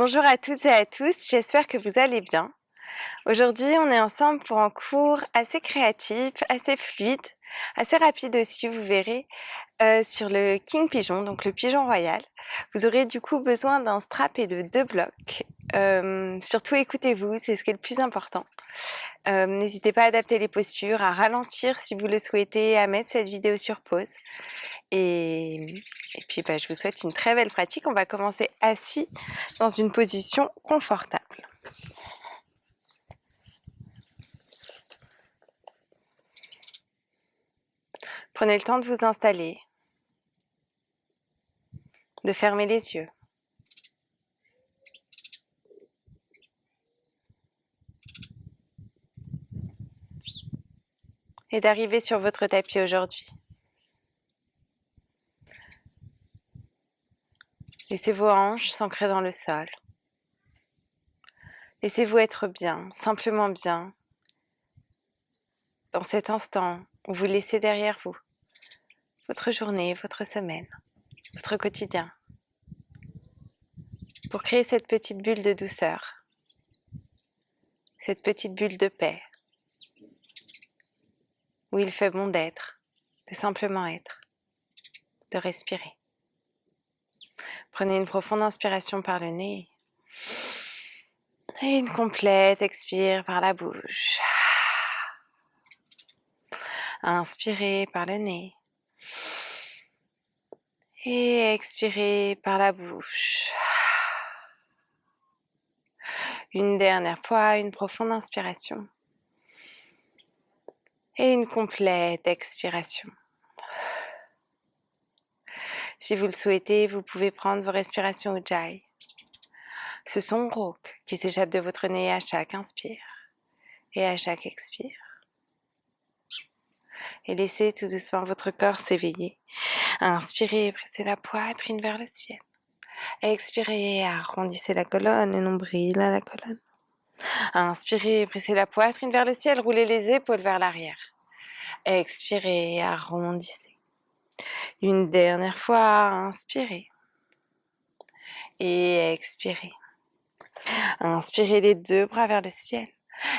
Bonjour à toutes et à tous, j'espère que vous allez bien. Aujourd'hui, on est ensemble pour un cours assez créatif, assez fluide, assez rapide aussi, vous verrez, sur le King Pigeon, donc le pigeon royal. Vous aurez du coup besoin d'un strap et de 2 blocs. Surtout écoutez-vous, c'est ce qui est le plus important. N'hésitez pas à adapter les postures, à ralentir si vous le souhaitez, à mettre cette vidéo sur pause. Et puis je vous souhaite une très belle pratique. On va commencer assis dans une position confortable. Prenez le temps de vous installer, de fermer les yeux. Et d'arriver sur votre tapis aujourd'hui. Laissez vos hanches s'ancrer dans le sol. Laissez-vous être bien, simplement bien, dans cet instant où vous laissez derrière vous votre journée, votre semaine, votre quotidien, pour créer cette petite bulle de douceur, cette petite bulle de paix, où il fait bon d'être, de simplement être, de respirer. Prenez une profonde inspiration par le nez et une complète expire par la bouche. Inspirez par le nez et expirez par la bouche. Une dernière fois, une profonde inspiration et une complète expiration. Si vous le souhaitez, vous pouvez prendre vos respirations Ujjayi. Ce son rauque qui s'échappe de votre nez à chaque inspire et à chaque expire. Et laissez tout doucement votre corps s'éveiller. Inspirez, pressez la poitrine vers le ciel. Expirez, arrondissez la colonne, le nombril à la colonne. Inspirez, pressez la poitrine vers le ciel, roulez les épaules vers l'arrière. Expirez, arrondissez. Une dernière fois, inspirez. Et expirez. Inspirez les 2 bras vers le ciel.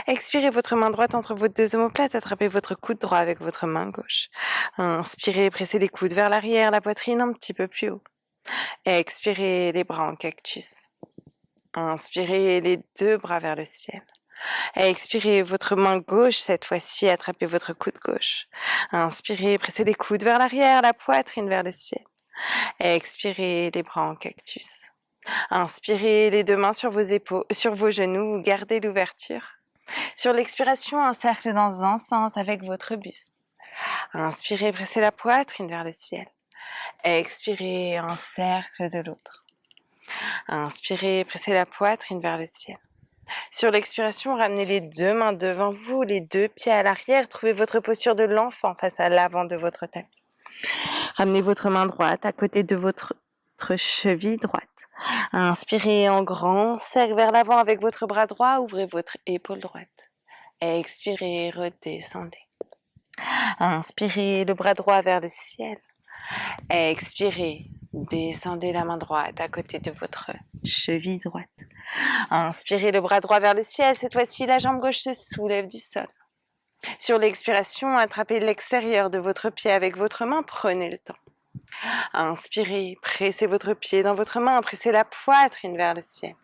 Expirez votre main droite entre vos 2 omoplates, attrapez votre coude droit avec votre main gauche. Inspirez, pressez les coudes vers l'arrière, la poitrine un petit peu plus haut. Expirez les bras en cactus. Inspirez les 2 bras vers le ciel. Expirez votre main gauche, cette fois-ci, attrapez votre coude gauche. Inspirez, pressez les coudes vers l'arrière, la poitrine vers le ciel. Expirez les bras en cactus. Inspirez les 2 mains sur vos épaules, sur vos genoux, gardez l'ouverture. Sur l'expiration, un cercle dans un sens avec votre buste. Inspirez, pressez la poitrine vers le ciel. Expirez, un cercle de l'autre. Inspirez, pressez la poitrine vers le ciel. Sur l'expiration, ramenez les 2 mains devant vous, les 2 pieds à l'arrière. Trouvez votre posture de l'enfant face à l'avant de votre tapis. Ramenez votre main droite à côté de votre cheville droite. Inspirez en grand cercle vers l'avant avec votre bras droit. Ouvrez votre épaule droite. Expirez, redescendez. Inspirez le bras droit vers le ciel. Expirez, descendez la main droite à côté de votre cheville droite. Inspirez le bras droit vers le ciel. Cette fois-ci, la jambe gauche se soulève du sol. Sur l'expiration, attrapez l'extérieur de votre pied avec votre main. Prenez le temps. Inspirez, pressez votre pied dans votre main. Pressez la poitrine vers le ciel.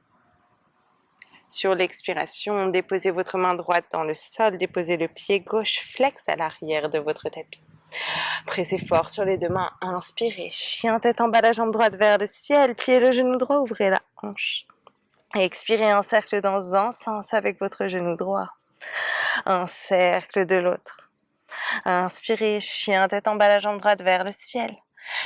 Sur l'expiration, déposez votre main droite dans le sol. Déposez le pied gauche flex à l'arrière de votre tapis. Pressez fort sur les 2 mains. Inspirez, chien tête en bas, la jambe droite vers le ciel. Pliez le genou droit, ouvrez la hanche. Expirez un cercle dans un sens avec votre genou droit. Un cercle de l'autre. Inspirez, chien tête en bas, la jambe droite vers le ciel.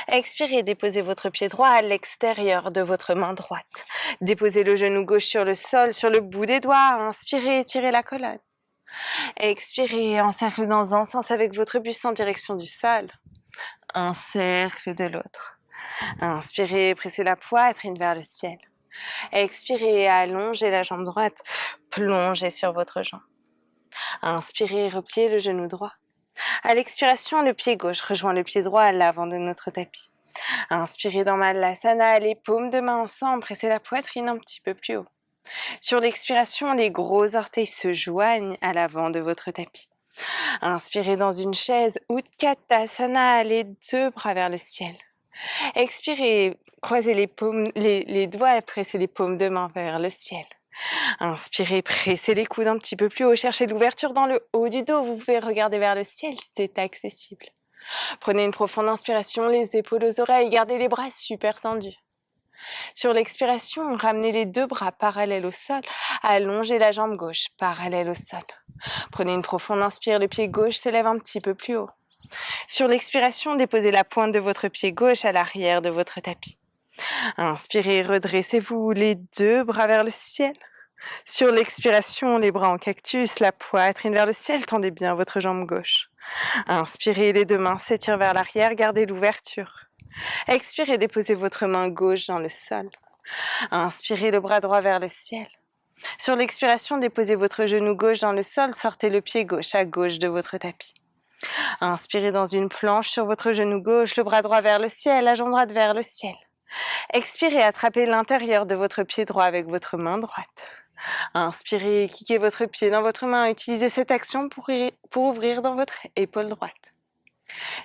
Expirez, déposez votre pied droit à l'extérieur de votre main droite. Déposez le genou gauche sur le sol, sur le bout des doigts. Inspirez, étirez la colonne. Expirez, un cercle dans un sens avec votre buste en direction du sol. Un cercle de l'autre. Inspirez, pressez la poitrine vers le ciel. Expirez, allongez la jambe droite. Plongez sur votre jambe. Inspirez, repliez le genou droit. À l'expiration, le pied gauche rejoint le pied droit à l'avant de notre tapis. Inspirez dans Malasana, les paumes de main ensemble, pressez la poitrine un petit peu plus haut. Sur l'expiration, les gros orteils se joignent à l'avant de votre tapis. Inspirez dans une chaise, Utkatasana, les deux bras vers le ciel. Expirez, croisez les doigts et pressez les paumes de main vers le ciel. Inspirez, pressez les coudes un petit peu plus haut, cherchez l'ouverture dans le haut du dos. Vous pouvez regarder vers le ciel, c'est accessible. Prenez une profonde inspiration, les épaules aux oreilles, gardez les bras super tendus. Sur l'expiration, ramenez les deux bras parallèles au sol, allongez la jambe gauche parallèle au sol. Prenez une profonde inspire, le pied gauche se lève un petit peu plus haut. Sur l'expiration, déposez la pointe de votre pied gauche à l'arrière de votre tapis. Inspirez, redressez-vous, les deux bras vers le ciel. Sur l'expiration, les bras en cactus, la poitrine vers le ciel, tendez bien votre jambe gauche. Inspirez, les deux mains s'étirent vers l'arrière, gardez l'ouverture. Expirez, déposez votre main gauche dans le sol. Inspirez, le bras droit vers le ciel. Sur l'expiration, déposez votre genou gauche dans le sol, sortez le pied gauche à gauche de votre tapis. Inspirez dans une planche sur votre genou gauche, le bras droit vers le ciel, la jambe droite vers le ciel. Expirez, attrapez l'intérieur de votre pied droit avec votre main droite. Inspirez, kickez votre pied dans votre main, utilisez cette action pour ouvrir dans votre épaule droite.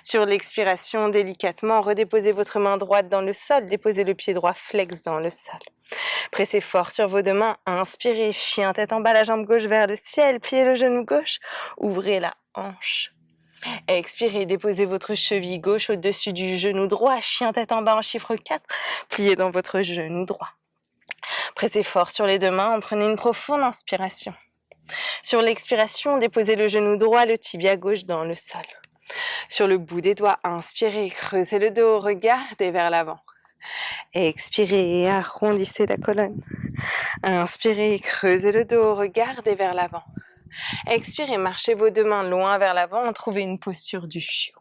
Sur l'expiration, délicatement, redéposez votre main droite dans le sol, déposez le pied droit flex dans le sol. Pressez fort sur vos deux mains, inspirez, chien tête en bas, la jambe gauche vers le ciel, pliez le genou gauche, ouvrez la hanche. Expirez, déposez votre cheville gauche au-dessus du genou droit, chien tête en bas en chiffre 4, pliez dans votre genou droit. Pressez fort sur les deux mains, prenez une profonde inspiration. Sur l'expiration, déposez le genou droit, le tibia gauche dans le sol. Sur le bout des doigts, inspirez, creusez le dos, regardez vers l'avant. Expirez et arrondissez la colonne. Inspirez, creusez le dos, regardez vers l'avant. Expirez, marchez vos deux mains loin vers l'avant, trouvez une posture du chiot.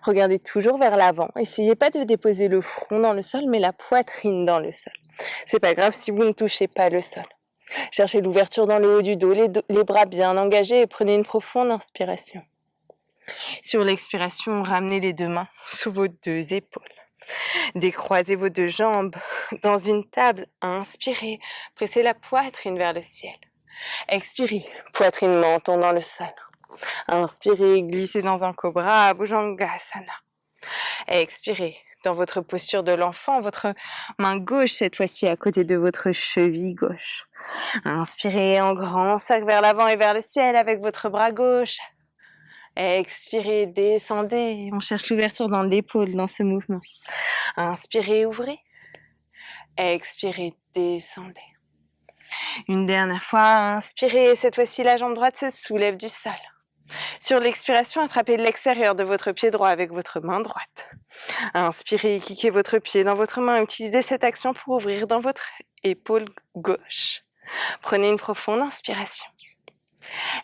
Regardez toujours vers l'avant. Essayez pas de déposer le front dans le sol, mais la poitrine dans le sol. C'est pas grave si vous ne touchez pas le sol. Cherchez l'ouverture dans le haut du dos, les bras bien engagés et prenez une profonde inspiration. Sur l'expiration, ramenez les deux mains sous vos deux épaules. Décroisez vos deux jambes dans une table. Inspirez, pressez la poitrine vers le ciel. Expirez, poitrine menton dans le sol. Inspirez, glissez dans un cobra, Bhujangasana. Expirez, dans votre posture de l'enfant, votre main gauche cette fois-ci à côté de votre cheville gauche. Inspirez en grand cercle vers l'avant et vers le ciel avec votre bras gauche. Expirez, descendez. On cherche l'ouverture dans l'épaule dans ce mouvement. Inspirez, ouvrez. Expirez, descendez. Une dernière fois, inspirez. Cette fois-ci, la jambe droite se soulève du sol. Sur l'expiration, attrapez l'extérieur de votre pied droit avec votre main droite. Inspirez, kickez votre pied dans votre main. Utilisez cette action pour ouvrir dans votre épaule gauche. Prenez une profonde inspiration.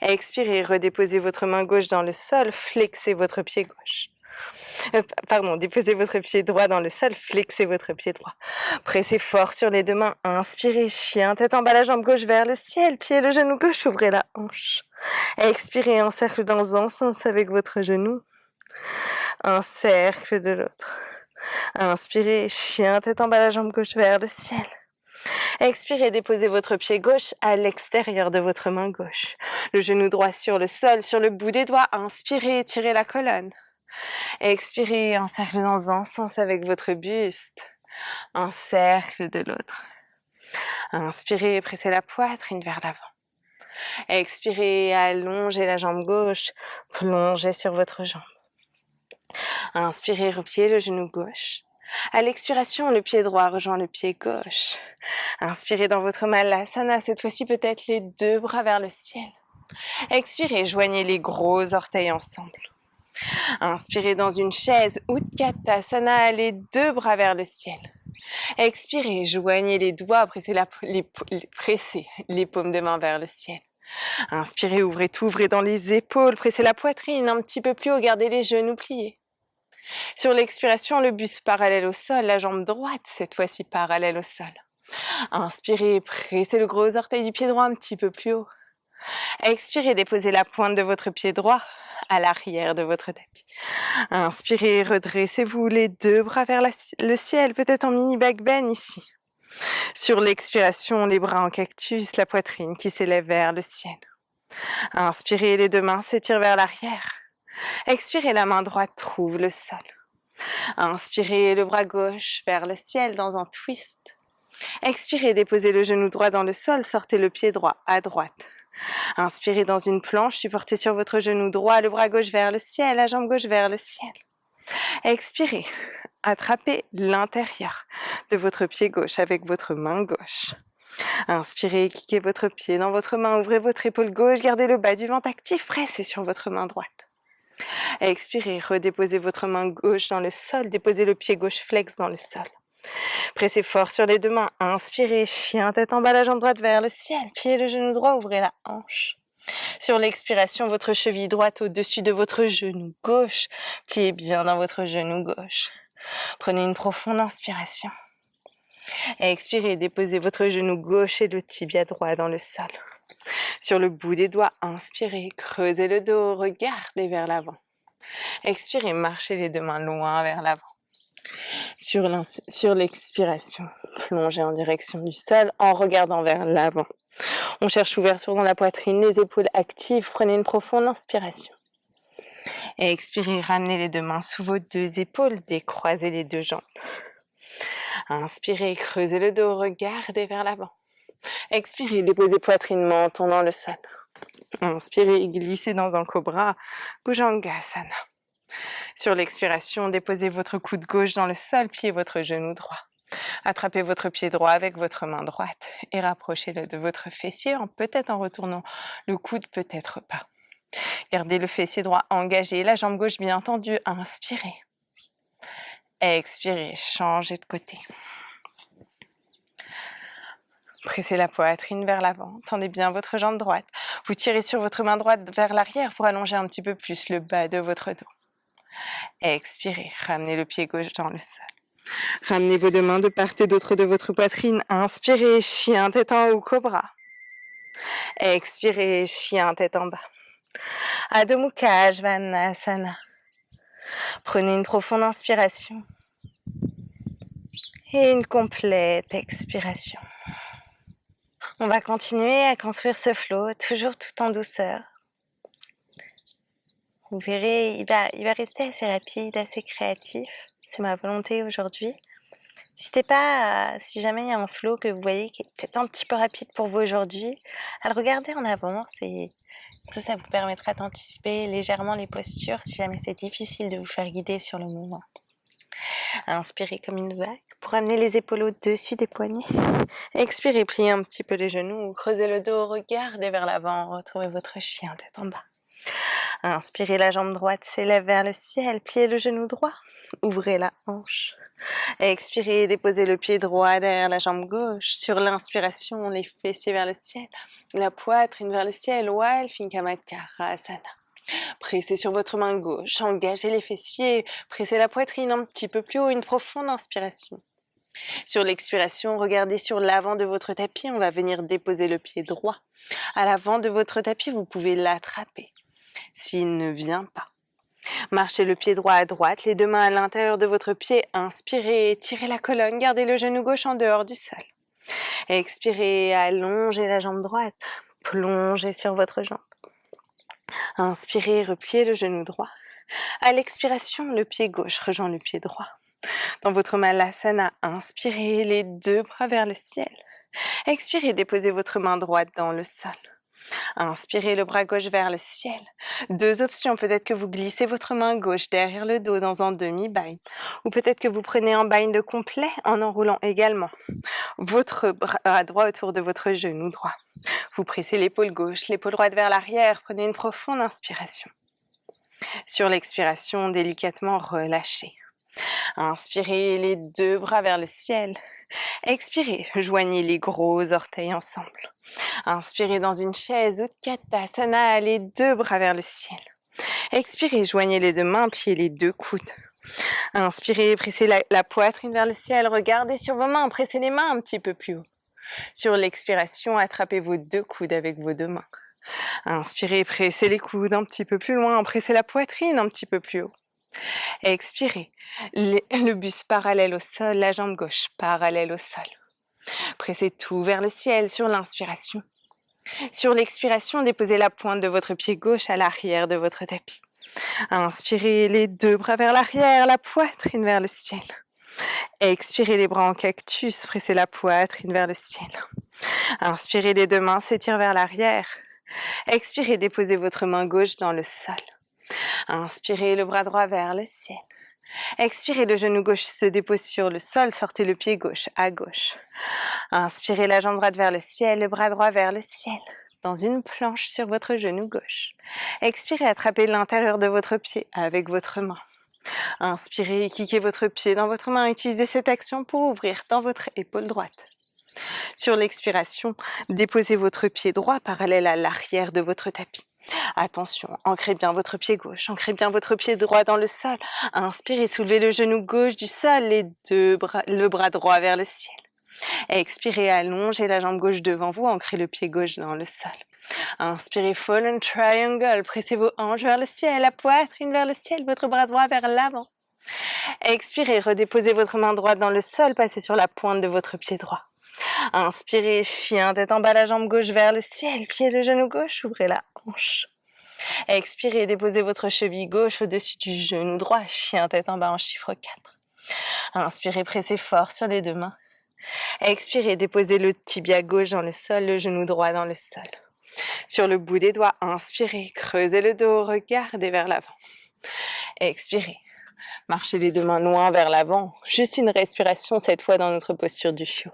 Expirez, redéposez votre main gauche dans le sol, flexez votre pied gauche. Déposez votre pied droit dans le sol, flexez votre pied droit. Pressez fort sur les deux mains, inspirez, chien, tête en bas, la jambe gauche vers le ciel, pliez le genou gauche, ouvrez la hanche. Expirez, un cercle dans un sens avec votre genou, un cercle de l'autre. Inspirez, chien, tête en bas, la jambe gauche vers le ciel. Expirez, déposez votre pied gauche à l'extérieur de votre main gauche. Le genou droit sur le sol, sur le bout des doigts. Inspirez, étirez la colonne. Expirez, un cercle dans un sens avec votre buste. Un cercle de l'autre. Inspirez, pressez la poitrine vers l'avant. Expirez, allongez la jambe gauche. Plongez sur votre jambe. Inspirez, repliez le genou gauche. À l'expiration, le pied droit rejoint le pied gauche. Inspirez dans votre Malasana, cette fois-ci peut-être les deux bras vers le ciel. Expirez, joignez les gros orteils ensemble. Inspirez dans une chaise, Utkatasana, les deux bras vers le ciel. Expirez, joignez les doigts, pressez les paumes de main vers le ciel. Inspirez, ouvrez tout, ouvrez dans les épaules, pressez la poitrine un petit peu plus haut, gardez les genoux pliés. Sur l'expiration, le buste parallèle au sol, la jambe droite cette fois-ci parallèle au sol. Inspirez, pressez le gros orteil du pied droit un petit peu plus haut. Expirez, déposez la pointe de votre pied droit à l'arrière de votre tapis. Inspirez, redressez-vous les deux bras vers le ciel, peut-être en mini back bend ici. Sur l'expiration, les bras en cactus, la poitrine qui s'élève vers le ciel. Inspirez, les deux mains s'étirent vers l'arrière. Expirez, la main droite trouve le sol. Inspirez, le bras gauche vers le ciel dans un twist. Expirez, déposez le genou droit dans le sol, sortez le pied droit à droite. Inspirez dans une planche, supportez sur votre genou droit, le bras gauche vers le ciel, la jambe gauche vers le ciel. Expirez, attrapez l'intérieur de votre pied gauche avec votre main gauche. Inspirez, kickez votre pied dans votre main, ouvrez votre épaule gauche, gardez le bas du ventre actif, pressez sur votre main droite. Expirez, redéposez votre main gauche dans le sol, déposez le pied gauche flex dans le sol. Pressez fort sur les deux mains, inspirez, chien tête en bas, la jambe droite vers le ciel, pliez le genou droit, ouvrez la hanche. Sur l'expiration, votre cheville droite au-dessus de votre genou gauche, pliez bien dans votre genou gauche. Prenez une profonde inspiration. Expirez, déposez votre genou gauche et le tibia droit dans le sol. Sur le bout des doigts, inspirez, creusez le dos, regardez vers l'avant. Expirez, marchez les deux mains loin vers l'avant. Sur l'expiration, plongez en direction du sol en regardant vers l'avant. On cherche ouverture dans la poitrine, les épaules actives, prenez une profonde inspiration. Et expirez, ramenez les deux mains sous vos deux épaules, décroisez les deux jambes. Inspirez, creusez le dos, regardez vers l'avant. Expirez, déposez poitrine, menton dans le sol. Inspirez, glissez dans un cobra, Bhujangasana. Sur l'expiration, déposez votre coude gauche dans le sol, pliez votre genou droit. Attrapez votre pied droit avec votre main droite et rapprochez-le de votre fessier, peut-être en retournant le coude, peut-être pas. Gardez le fessier droit engagé, la jambe gauche bien tendue, inspirez. Expirez, changez de côté. Pressez la poitrine vers l'avant, tendez bien votre jambe droite. Vous tirez sur votre main droite vers l'arrière pour allonger un petit peu plus le bas de votre dos. Expirez, ramenez le pied gauche dans le sol. Ramenez vos deux mains de part et d'autre de votre poitrine. Inspirez, chien tête en haut, cobra. Expirez, chien tête en bas. Adho Mukha Svanasana. Prenez une profonde inspiration et une complète expiration. On va continuer à construire ce flow, toujours tout en douceur. Vous verrez, il va rester assez rapide, assez créatif. C'est ma volonté aujourd'hui. N'hésitez pas, si jamais il y a un flow que vous voyez qui est peut-être un petit peu rapide pour vous aujourd'hui, à le regarder en avance et ça vous permettra d'anticiper légèrement les postures si jamais c'est difficile de vous faire guider sur le mouvement. Inspirez comme une vague pour amener les épaules au-dessus des poignets. Expirez, pliez un petit peu les genoux, creusez le dos, regardez vers l'avant, retrouvez votre chien tête en bas. Inspirez, la jambe droite s'élève vers le ciel, pliez le genou droit, ouvrez la hanche. Expirez, déposez le pied droit derrière la jambe gauche. Sur l'inspiration, les fessiers vers le ciel, la poitrine vers le ciel, Walfinkamatkarasana. Pressez sur votre main gauche, engagez les fessiers, pressez la poitrine un petit peu plus haut, une profonde inspiration. Sur l'expiration, regardez sur l'avant de votre tapis, on va venir déposer le pied droit. À l'avant de votre tapis, vous pouvez l'attraper s'il ne vient pas. Marchez le pied droit à droite, les deux mains à l'intérieur de votre pied, inspirez, tirez la colonne, gardez le genou gauche en dehors du sol. Expirez, allongez la jambe droite, plongez sur votre jambe. Inspirez, repliez le genou droit. À l'expiration, le pied gauche rejoint le pied droit. Dans votre Malasana, inspirez les deux bras vers le ciel. Expirez, déposez votre main droite dans le sol. Inspirez le bras gauche vers le ciel. Deux options, peut-être que vous glissez votre main gauche derrière le dos dans un demi-bind. Ou peut-être que vous prenez un bind complet en enroulant également votre bras droit autour de votre genou droit. Vous pressez l'épaule gauche, l'épaule droite vers l'arrière. Prenez une profonde inspiration. Sur l'expiration, délicatement relâchez. Inspirez les deux bras vers le ciel. Expirez, joignez les gros orteils ensemble. Inspirez dans une chaise, Utkatasana, les deux bras vers le ciel. Expirez, joignez les deux mains, pliez les deux coudes. Inspirez, pressez la poitrine vers le ciel, regardez sur vos mains, pressez les mains un petit peu plus haut. Sur l'expiration, attrapez vos deux coudes avec vos deux mains. Inspirez, pressez les coudes un petit peu plus loin, pressez la poitrine un petit peu plus haut. Expirez, le buste parallèle au sol, la jambe gauche parallèle au sol. Pressez tout vers le ciel sur l'inspiration. Sur l'expiration, déposez la pointe de votre pied gauche à l'arrière de votre tapis. Inspirez les deux bras vers l'arrière, la poitrine vers le ciel. Expirez les bras en cactus, pressez la poitrine vers le ciel. Inspirez, les deux mains s'étirent vers l'arrière. Expirez, déposez votre main gauche dans le sol. Inspirez, le bras droit vers le ciel. Expirez, le genou gauche se dépose sur le sol, sortez le pied gauche à gauche. Inspirez, la jambe droite vers le ciel, le bras droit vers le ciel, dans une planche sur votre genou gauche. Expirez, attrapez l'intérieur de votre pied avec votre main. Inspirez, kickez votre pied dans votre main, utilisez cette action pour ouvrir dans votre épaule droite. Sur l'expiration, déposez votre pied droit parallèle à l'arrière de votre tapis. Attention, ancrez bien votre pied gauche, ancrez bien votre pied droit dans le sol. Inspirez, soulevez le genou gauche du sol, le bras droit vers le ciel. Expirez, allongez la jambe gauche devant vous, ancrez le pied gauche dans le sol. Inspirez, Fallen Triangle, pressez vos hanches vers le ciel, la poitrine vers le ciel, votre bras droit vers l'avant. Expirez, redéposez votre main droite dans le sol, passez sur la pointe de votre pied droit. Inspirez, chien, tête en bas, la jambe gauche vers le ciel, pliez le genou gauche, ouvrez la hanche. Expirez, déposez votre cheville gauche au-dessus du genou droit, chien, tête en bas en chiffre 4. Inspirez, pressez fort sur les deux mains. Expirez, déposez le tibia gauche dans le sol, le genou droit dans le sol. Sur le bout des doigts, inspirez, creusez le dos, regardez vers l'avant. Expirez, marchez les deux mains loin vers l'avant, juste une respiration cette fois dans notre posture du chiot.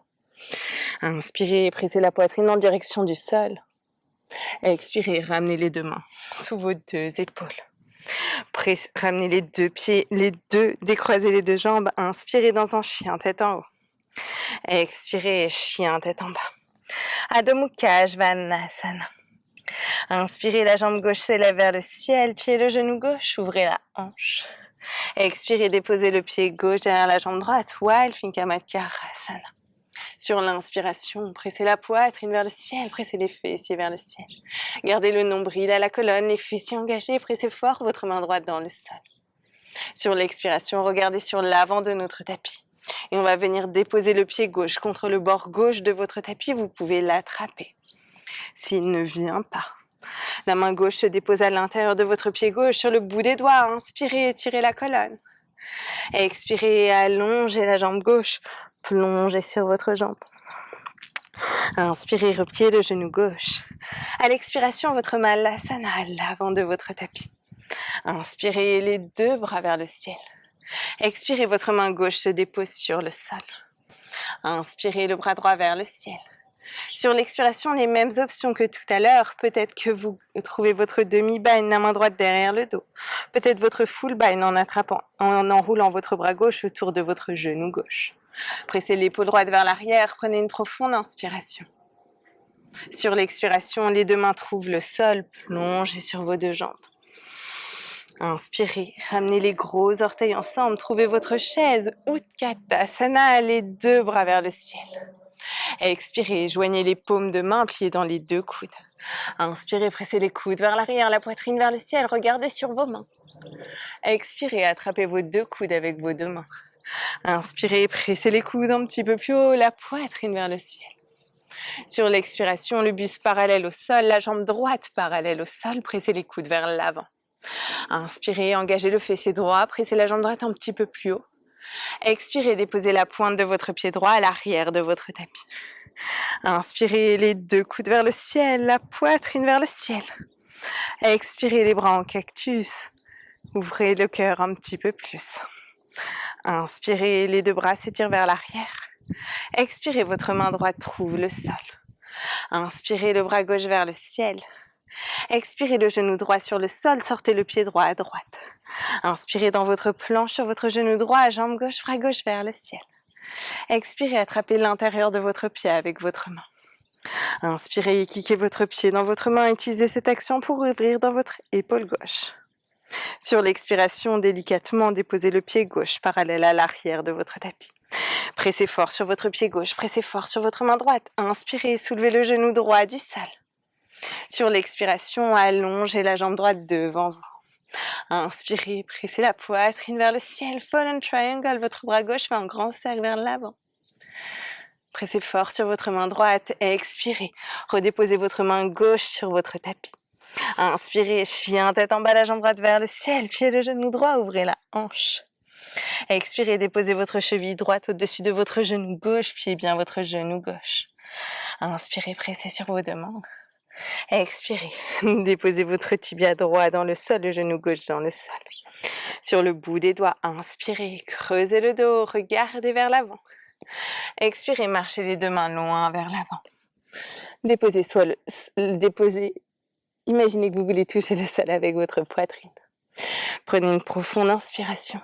Inspirez, pressez la poitrine en direction du sol. Expirez, ramenez les deux mains sous vos deux épaules. Ramenez les deux pieds, décroisez les deux jambes. Inspirez dans un chien, tête en haut. Expirez, chien, tête en bas. Adho Mukha Svanasana. Inspirez, la jambe gauche s'élève vers le ciel, pliez le genou gauche, ouvrez la hanche. Expirez, déposez le pied gauche derrière la jambe droite, Walpinka Matkarasana. Sur l'inspiration, pressez la poitrine vers le ciel, pressez les fessiers vers le ciel. Gardez le nombril à la colonne, les fessiers engagés, pressez fort votre main droite dans le sol. Sur l'expiration, regardez sur l'avant de notre tapis. Et on va venir déposer le pied gauche contre le bord gauche de votre tapis, vous pouvez l'attraper. S'il ne vient pas, la main gauche se dépose à l'intérieur de votre pied gauche, sur le bout des doigts, inspirez, étirez la colonne. Expirez, allongez la jambe gauche, plongez sur votre jambe. Inspirez, repliez le genou gauche. À l'expiration, votre malasana à l'avant de votre tapis. Inspirez, les deux bras vers le ciel. Expirez, votre main gauche se dépose sur le sol. Inspirez, le bras droit vers le ciel. Sur l'expiration, les mêmes options que tout à l'heure. Peut-être que vous trouvez votre demi-bind, la main droite derrière le dos. Peut-être votre full bind en enroulant votre bras gauche autour de votre genou gauche. Pressez l'épaule droite vers l'arrière, prenez une profonde inspiration. Sur l'expiration, les deux mains trouvent le sol, plongez sur vos deux jambes. Inspirez, ramenez les gros orteils ensemble, trouvez votre chaise, Utkatasana, les deux bras vers le ciel. Expirez, joignez les paumes de main, pliées dans les deux coudes. Inspirez, pressez les coudes vers l'arrière, la poitrine vers le ciel, regardez sur vos mains. Expirez, attrapez vos deux coudes avec vos deux mains. Inspirez, pressez les coudes un petit peu plus haut, la poitrine vers le ciel. Sur l'expiration, le buste parallèle au sol, la jambe droite parallèle au sol, pressez les coudes vers l'avant. Inspirez, engagez le fessier droit, pressez la jambe droite un petit peu plus haut. Expirez, déposez la pointe de votre pied droit à l'arrière de votre tapis. Inspirez, les deux coudes vers le ciel, la poitrine vers le ciel. Expirez, les bras en cactus. Ouvrez le cœur un petit peu plus. Inspirez, les deux bras s'étirent vers l'arrière. Expirez, votre main droite trouve le sol. Inspirez, le bras gauche vers le ciel. Expirez, le genou droit sur le sol, sortez le pied droit à droite. Inspirez dans votre planche sur votre genou droit, jambe gauche, bras gauche vers le ciel. Expirez, attrapez l'intérieur de votre pied avec votre main. Inspirez, kickez votre pied dans votre main, utilisez cette action pour ouvrir dans votre épaule gauche. Sur l'expiration, délicatement, déposez le pied gauche parallèle à l'arrière de votre tapis. Pressez fort sur votre pied gauche, pressez fort sur votre main droite. Inspirez, soulevez le genou droit du sol. Sur l'expiration, allongez la jambe droite devant vous. Inspirez, pressez la poitrine vers le ciel, Fallen Triangle, votre bras gauche fait un grand cercle vers l'avant. Pressez fort sur votre main droite, expirez, redéposez votre main gauche sur votre tapis. Inspirez, chien tête en bas, la jambe droite vers le ciel, pied le genou droit, ouvrez la hanche. Expirez, déposez votre cheville droite au-dessus de votre genou gauche, pied bien votre genou gauche. Inspirez, pressez sur vos deux mains. Expirez, déposez votre tibia droit dans le sol, le genou gauche dans le sol. Sur le bout des doigts, inspirez, creusez le dos, regardez vers l'avant. Expirez, marchez les deux mains loin vers l'avant. Déposez, imaginez que vous voulez toucher le sol avec votre poitrine. Prenez une profonde inspiration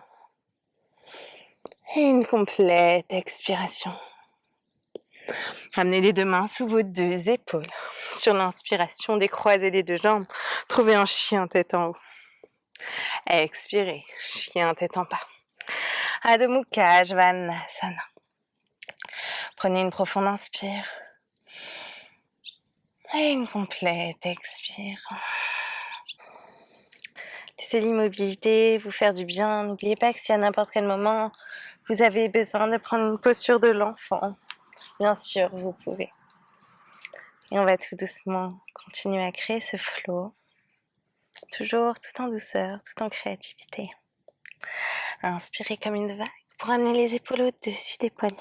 et une complète expiration. Ramenez les deux mains sous vos deux épaules. Sur l'inspiration, décroisez les deux jambes. Trouvez un chien tête en haut. Expirez, chien tête en bas. Adho Mukha Svanasana. Prenez une profonde inspire et une complète expire. Laissez l'immobilité vous faire du bien. N'oubliez pas que si à n'importe quel moment vous avez besoin de prendre une posture de l'enfant, bien sûr, vous pouvez. Et on va tout doucement continuer à créer ce flow, toujours tout en douceur, tout en créativité. Inspirez comme une vague pour amener les épaules au-dessus des poignets.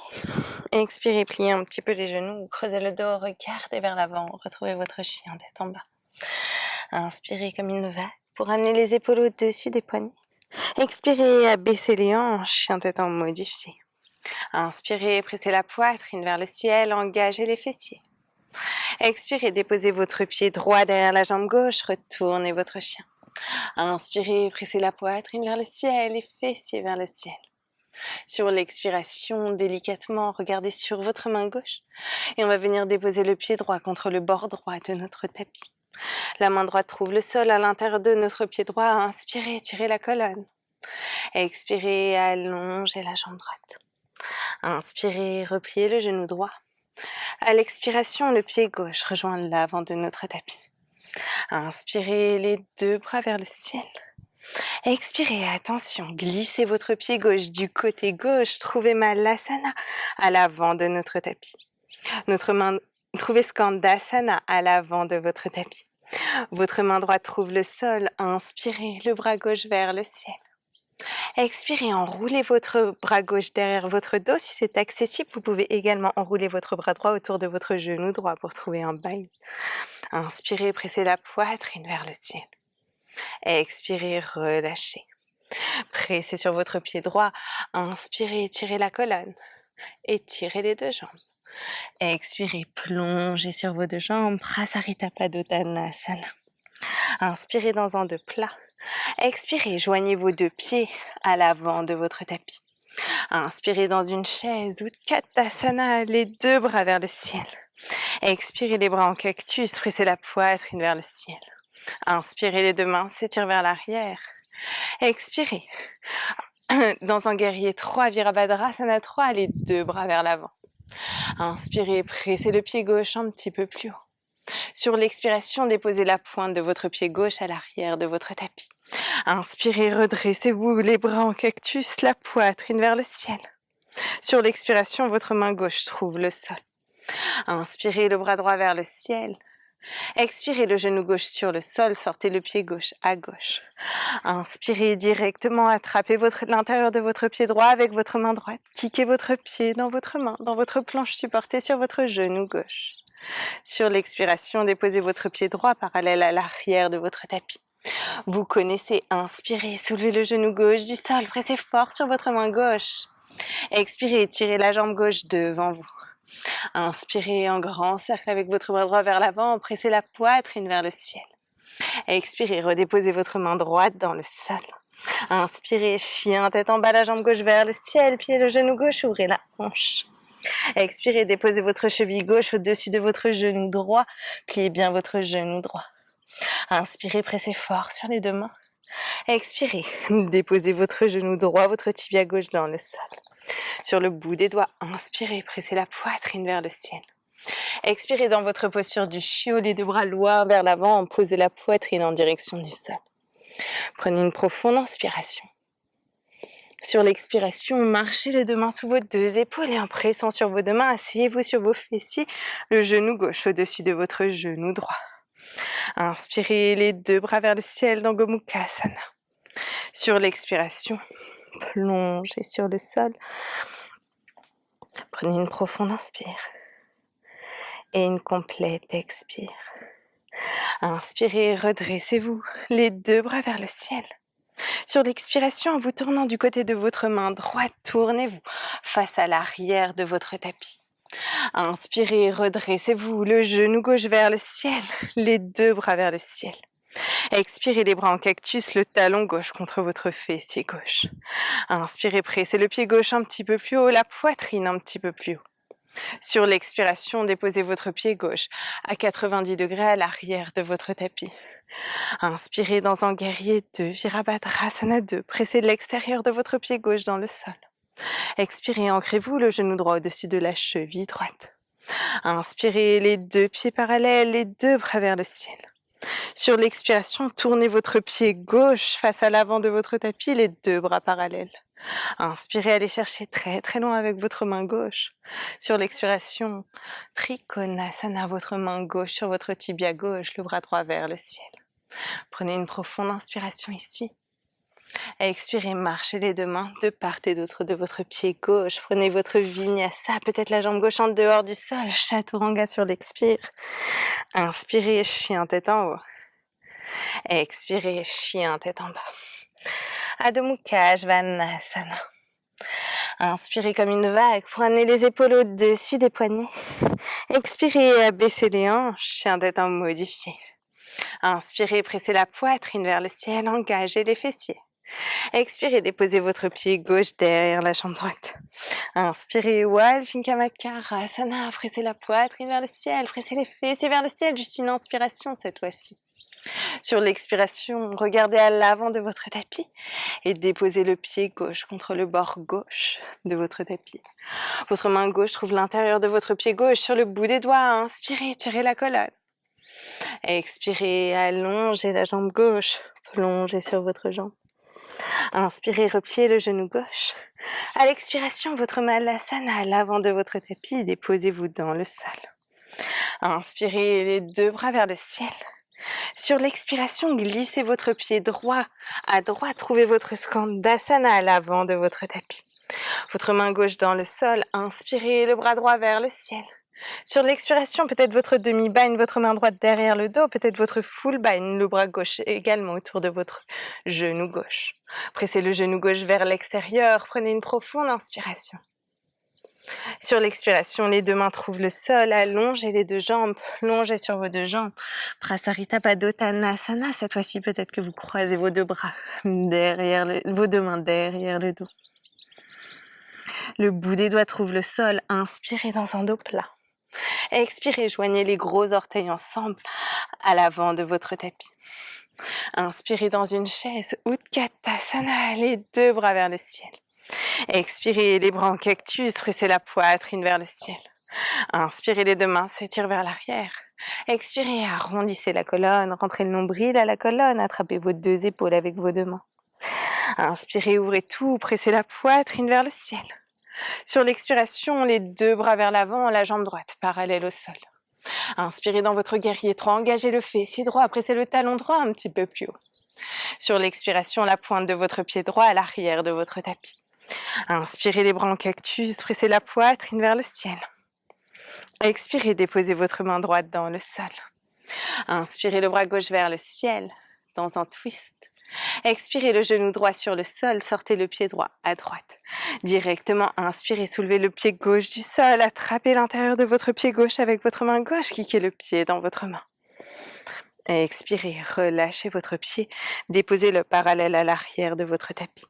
Expirez, pliez un petit peu les genoux, creusez le dos, regardez vers l'avant, retrouvez votre chien tête en bas. Inspirez comme une vague pour amener les épaules au-dessus des poignets. Expirez, abaissez les hanches, chien tête en modifié. Inspirez, pressez la poitrine vers le ciel, engagez les fessiers. Expirez, déposez votre pied droit derrière la jambe gauche, retournez votre chien. Inspirez, pressez la poitrine vers le ciel, les fessiers vers le ciel. Sur l'expiration, délicatement, regardez sur votre main gauche et on va venir déposer le pied droit contre le bord droit de notre tapis. La main droite trouve le sol à l'intérieur de notre pied droit. Inspirez, tirez la colonne. Expirez, allongez la jambe droite. Inspirez, repliez le genou droit. À l'expiration, le pied gauche rejoint l'avant de notre tapis. Inspirez, les deux bras vers le ciel. Expirez, attention, glissez votre pied gauche du côté gauche, trouvez Malasana à l'avant de notre tapis. Trouvez Skandasana à l'avant de votre tapis. Votre main droite trouve le sol, inspirez, le bras gauche vers le ciel. Expirez, enroulez votre bras gauche derrière votre dos. Si c'est accessible, vous pouvez également enrouler votre bras droit autour de votre genou droit pour trouver un bail. Inspirez, pressez la poitrine vers le ciel. Expirez, relâchez. Pressez sur votre pied droit. Inspirez, tirez la colonne. Étirez les deux jambes. Expirez, plongez sur vos deux jambes. Prasarita Padottanasana. Inspirez dans un dos plat. Expirez, joignez vos deux pieds à l'avant de votre tapis. Inspirez dans une chaise ou Utkatasana, les deux bras vers le ciel. Expirez les bras en cactus, pressez la poitrine vers le ciel. Inspirez, les deux mains s'étirent vers l'arrière. Expirez. Dans un guerrier 3, Virabhadrasana 3, les deux bras vers l'avant. Inspirez, pressez le pied gauche un petit peu plus haut. Sur l'expiration, déposez la pointe de votre pied gauche à l'arrière de votre tapis. Inspirez, redressez-vous, les bras en cactus, la poitrine vers le ciel. Sur l'expiration, votre main gauche trouve le sol. Inspirez, le bras droit vers le ciel. Expirez, le genou gauche sur le sol, sortez le pied gauche à gauche. Inspirez directement, attrapez l'intérieur de votre pied droit avec votre main droite. Kickez votre pied dans votre main, dans votre planche supportée sur votre genou gauche. Sur l'expiration, déposez votre pied droit parallèle à l'arrière de votre tapis. Vous connaissez, inspirez, soulevez le genou gauche du sol, pressez fort sur votre main gauche. Expirez, tirez la jambe gauche devant vous. Inspirez en grand cercle avec votre bras droit vers l'avant, pressez la poitrine vers le ciel. Expirez, redéposez votre main droite dans le sol. Inspirez, chien, tête en bas, la jambe gauche vers le ciel, pied le genou gauche, ouvrez la hanche. Expirez, déposez votre cheville gauche au-dessus de votre genou droit, pliez bien votre genou droit. Inspirez, pressez fort sur les deux mains. Expirez, déposez votre genou droit, votre tibia gauche dans le sol. Sur le bout des doigts, inspirez, pressez la poitrine vers le ciel. Expirez dans votre posture du chiot, les deux bras loin vers l'avant, posez la poitrine en direction du sol. Prenez une profonde inspiration. Sur l'expiration, marchez les deux mains sous vos deux épaules et en pressant sur vos deux mains, asseyez-vous sur vos fessiers, le genou gauche au-dessus de votre genou droit. Inspirez les deux bras vers le ciel dans Gomukhasana. Sur l'expiration, plongez sur le sol. Prenez une profonde inspire et une complète expire. Inspirez, redressez-vous, les deux bras vers le ciel. Sur l'expiration, en vous tournant du côté de votre main droite, tournez-vous face à l'arrière de votre tapis. Inspirez, redressez-vous, le genou gauche vers le ciel, les deux bras vers le ciel. Expirez les bras en cactus, le talon gauche contre votre fessier gauche. Inspirez, pressez le pied gauche un petit peu plus haut, la poitrine un petit peu plus haut. Sur l'expiration, déposez votre pied gauche à 90 degrés à l'arrière de votre tapis. Inspirez dans un guerrier 2, Virabhadrasana 2, pressez l'extérieur de votre pied gauche dans le sol. Expirez, ancrez-vous le genou droit au-dessus de la cheville droite. Inspirez les deux pieds parallèles, les deux bras vers le ciel. Sur l'expiration, tournez votre pied gauche face à l'avant de votre tapis, les deux bras parallèles. Inspirez, allez chercher très très loin avec votre main gauche. Sur l'expiration, Trikonasana, votre main gauche sur votre tibia gauche, le bras droit vers le ciel. Prenez une profonde inspiration ici. Expirez, marchez les deux mains de part et d'autre de votre pied gauche. Prenez votre vinyasa, peut-être la jambe gauche en dehors du sol. Chaturanga sur l'expire. Inspirez, chien tête en haut. Expirez, chien tête en bas. Adho Mukha Svanasana. Inspirez comme une vague pour amener les épaules au-dessus des poignets. Expirez, abaissez les hanches, chien tête en modifié. Inspirez, pressez la poitrine vers le ciel, engagez les fessiers. Expirez, déposez votre pied gauche derrière la jambe droite. Inspirez, Walfinkamakkarasana, pressez la poitrine vers le ciel, pressez les fessiers vers le ciel, juste une inspiration cette fois-ci. Sur l'expiration, regardez à l'avant de votre tapis et déposez le pied gauche contre le bord gauche de votre tapis. Votre main gauche trouve l'intérieur de votre pied gauche sur le bout des doigts. Inspirez, tirez la colonne. Expirez, allongez la jambe gauche, plongez sur votre jambe. Inspirez, repliez le genou gauche. À l'expiration, votre malasana à l'avant de votre tapis, déposez-vous dans le sol. Inspirez les deux bras vers le ciel. Sur l'expiration, glissez votre pied droit à droite, trouvez votre skandasana à l'avant de votre tapis. Votre main gauche dans le sol, inspirez le bras droit vers le ciel. Sur l'expiration, peut-être votre demi-bind, votre main droite derrière le dos, peut-être votre full bind, le bras gauche également autour de votre genou gauche. Pressez le genou gauche vers l'extérieur, prenez une profonde inspiration. Sur l'expiration, les deux mains trouvent le sol, allongez les deux jambes, plongez sur vos deux jambes. Prasarita Padottanasana, cette fois-ci peut-être que vous croisez vos deux bras derrière vos deux mains derrière le dos. Le bout des doigts trouve le sol, inspirez dans un dos plat. Expirez, joignez les gros orteils ensemble à l'avant de votre tapis. Inspirez dans une chaise, Utkatasana, les deux bras vers le ciel. Expirez les bras en cactus, pressez la poitrine vers le ciel. Inspirez, les deux mains s'étirent vers l'arrière. Expirez, arrondissez la colonne, rentrez le nombril à la colonne, attrapez vos deux épaules avec vos deux mains. Inspirez, ouvrez tout, pressez la poitrine vers le ciel. Sur l'expiration, les deux bras vers l'avant, la jambe droite parallèle au sol. Inspirez dans votre guerrier 3, engagez le fessier droit, pressez le talon droit un petit peu plus haut. Sur l'expiration, la pointe de votre pied droit à l'arrière de votre tapis. Inspirez les bras en cactus, pressez la poitrine vers le ciel. Expirez, déposez votre main droite dans le sol. Inspirez le bras gauche vers le ciel, dans un twist. Expirez le genou droit sur le sol, sortez le pied droit à droite. Directement, inspirez, soulevez le pied gauche du sol, attrapez l'intérieur de votre pied gauche avec votre main gauche, kickez le pied dans votre main. Expirez, relâchez votre pied, déposez-le parallèle à l'arrière de votre tapis.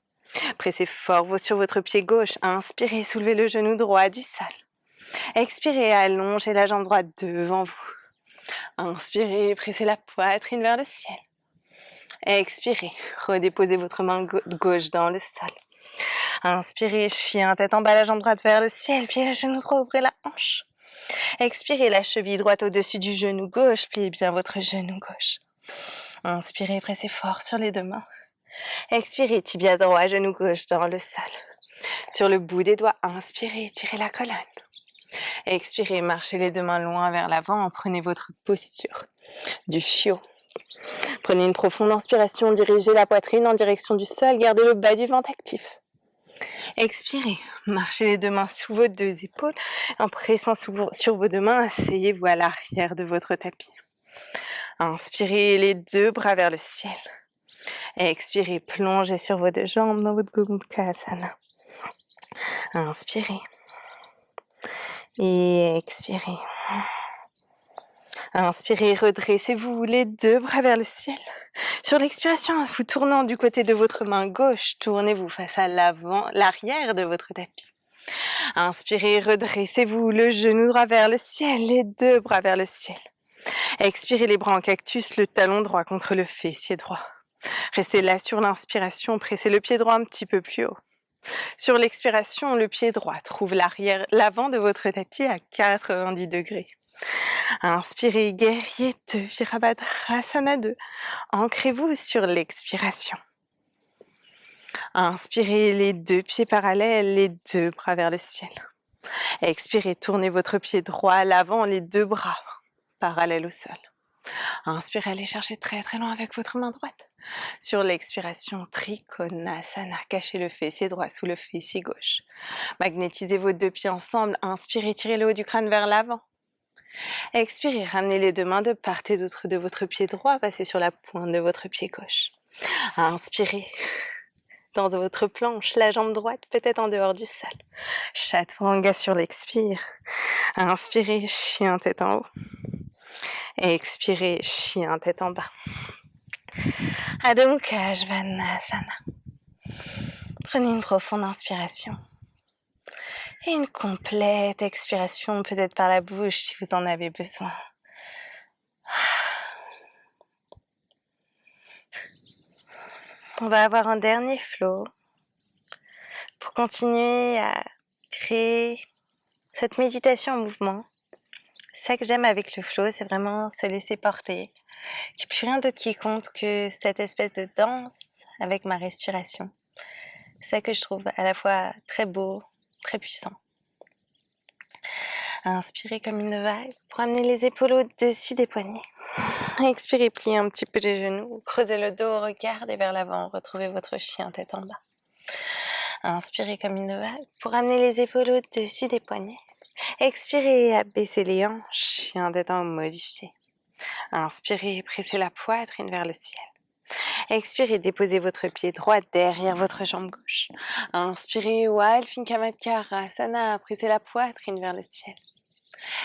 Pressez fort sur votre pied gauche, inspirez, soulevez le genou droit du sol. Expirez, allongez la jambe droite devant vous. Inspirez, pressez la poitrine vers le ciel. Expirez, redéposez votre main gauche dans le sol. Inspirez, chien, tête en bas, la jambe droite vers le ciel, puis le genou droit, ouvrez la hanche. Expirez la cheville droite au-dessus du genou gauche, pliez bien votre genou gauche. Inspirez, pressez fort sur les 2 mains. Expirez, tibia droit, genou gauche dans le sol. Sur le bout des doigts, inspirez, tirez la colonne. Expirez, marchez les 2 mains loin vers l'avant, prenez votre posture du chiot. Prenez une profonde inspiration, dirigez la poitrine en direction du sol, gardez le bas du ventre actif. Expirez, marchez les 2 mains sous vos 2 épaules, en pressant sur vos 2 mains, asseyez-vous à l'arrière de votre tapis. Inspirez les 2 bras vers le ciel. Expirez, plongez sur vos 2 jambes dans votre Gomukhasana. Inspirez. Et expirez. Inspirez, redressez-vous les 2 bras vers le ciel. Sur l'expiration, vous tournant du côté de votre main gauche, tournez-vous face à l'avant, l'arrière de votre tapis. Inspirez, redressez-vous le genou droit vers le ciel, les 2 bras vers le ciel. Expirez les bras en cactus, le talon droit contre le fessier droit. Restez là sur l'inspiration, pressez le pied droit un petit peu plus haut. Sur l'expiration, le pied droit trouve l'avant de votre tapis à 90 degrés. Inspirez, guerrier 2, Virabhadrasana 2. Ancrez-vous sur l'expiration. Inspirez les 2 pieds parallèles, les 2 bras vers le ciel. Expirez, tournez votre pied droit à l'avant, les 2 bras parallèles au sol. Inspirez, allez chercher très très loin avec votre main droite. Sur l'expiration, Trikonasana, cachez le fessier droit sous le fessier gauche. Magnétisez vos 2 pieds ensemble, inspirez, tirez le haut du crâne vers l'avant. Expirez, ramenez les 2 mains de part et d'autre de votre pied droit, passez sur la pointe de votre pied gauche. Inspirez, dans votre planche, la jambe droite peut-être en dehors du sol. Chaturanga sur l'expire. Inspirez, chien tête en haut. Expirez, chien tête en bas. Adho Mukha Svanasana. Prenez une profonde inspiration. Et une complète expiration, peut-être par la bouche si vous en avez besoin. On va avoir un dernier flow pour continuer à créer cette méditation en mouvement. C'est ça que j'aime avec le flow, c'est vraiment se laisser porter. Il n'y a plus rien d'autre qui compte que cette espèce de danse avec ma respiration. C'est ça que je trouve à la fois très beau, très puissant. Inspirez comme une vague pour amener les épaules au-dessus des poignets. Expirez, pliez un petit peu les genoux, creusez le dos, regardez vers l'avant, retrouvez votre chien tête en bas. Inspirez comme une vague pour amener les épaules au-dessus des poignets. Expirez, abaissez les hanches, chien tête en haut modifié. Inspirez, pressez la poitrine vers le ciel. Expirez, déposez votre pied droit derrière votre jambe gauche. Inspirez, Walfinkamadkarasana, pressez la poitrine vers le ciel.